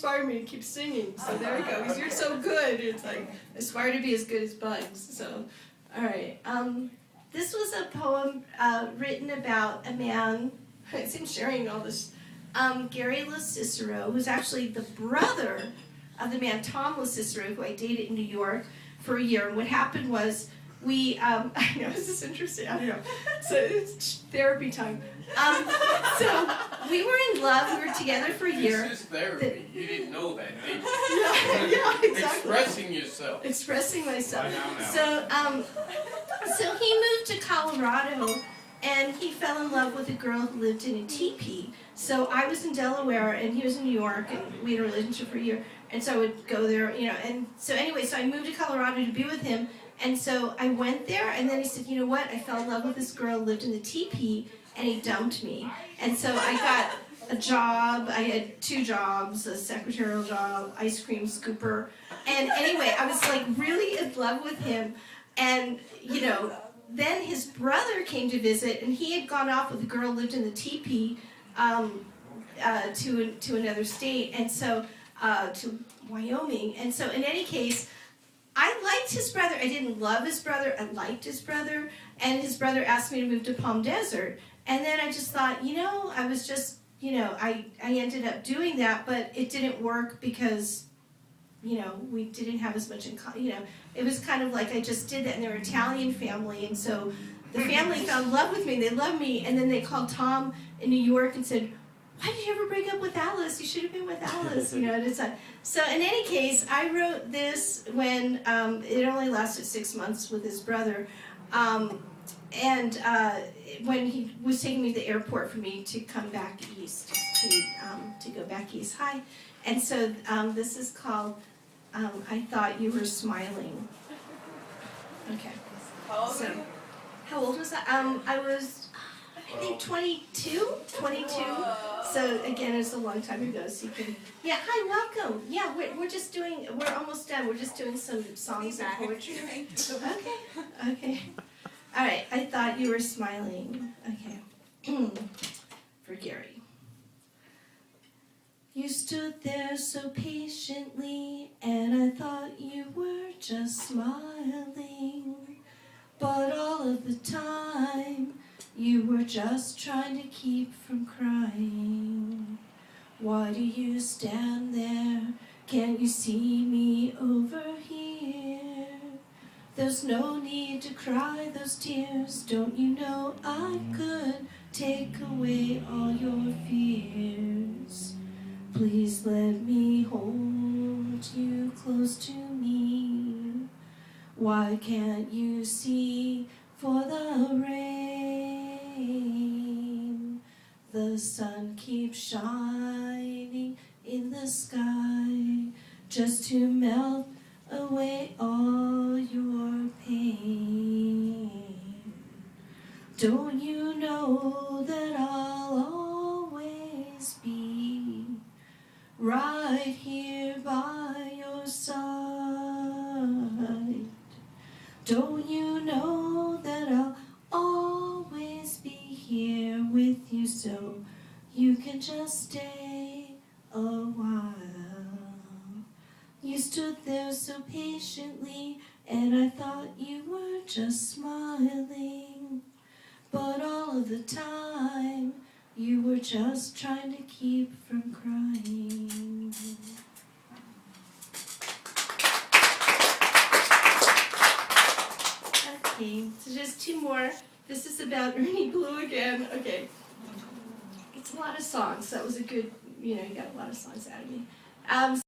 inspired me to keep singing. So there we go. Because you're so good. It's like, aspire to be as good as Bugs. So, all right. This was a poem written about a man. I seem sharing all this. Gary LoCicero, who's actually the brother of the man Tom LoCicero, who I dated in New York for a year. And what happened was we, I know, is this interesting? I don't know. So it's therapy time. So we were in love. We were together for a year. This is therapy. You didn't know that, did you? Yeah, exactly. Expressing yourself. Expressing myself. Now. So he moved to Colorado, and he fell in love with a girl who lived in a teepee. So I was in Delaware, and he was in New York, and we had a relationship for a year. And so I would go there, you know. And so anyway, so I moved to Colorado to be with him. And so I went there, and then he said, you know what? I fell in love with this girl who lived in the teepee, and he dumped me. And so I got a job. I had 2 jobs, a secretarial job, ice cream scooper. And anyway, I was like really in love with him. And, you know, then his brother came to visit, and he had gone off with a girl who lived in the teepee to another state, and so to Wyoming. And so in any case, I liked his brother. I didn't love his brother. I liked his brother. And his brother asked me to move to Palm Desert. And then I just thought, you know, I was just, you know, I ended up doing that, but it didn't work because, you know, we didn't have as much in common. You know, it was kind of like I just did that, and they're an Italian family. And so the family fell in love with me. They loved me. And then they called Tom in New York and said, why did you ever break up with Alice? You should have been with Alice, you know. And it's like, so in any case, I wrote this when it only lasted 6 months with his brother, and when he was taking me to the airport for me to come back east, to go back east. Hi, and so this is called I Thought You Were Smiling. Okay. How old was I? I was, I think 22. So again, it's a long time ago. So you can, yeah. Hi, welcome. Yeah, we're just doing. We're almost done. We're just doing some songs and poetry. Okay. All right. I thought you were smiling. Okay. For Gary. You stood there so patiently, and I thought you were just smiling, but all of the time you were just trying to keep from crying. Why do you stand there? Can't you see me over here? There's no need to cry those tears. Don't you know I could take away all your fears? Please let me hold you close to me. Why can't you see for the rain? The sun keeps shining in the sky just to melt away all your pain. Don't you know that I'll always be right here by your side? Don't you know that I'll always be here with you, so you can just stay a while? You stood there so patiently, and I thought you were just smiling, but all of the time you were just trying to keep from crying. Okay, so just 2 more. This is about Ernie Blue again. Okay. It's a lot of songs. That was a good, you know, you got a lot of songs out of me.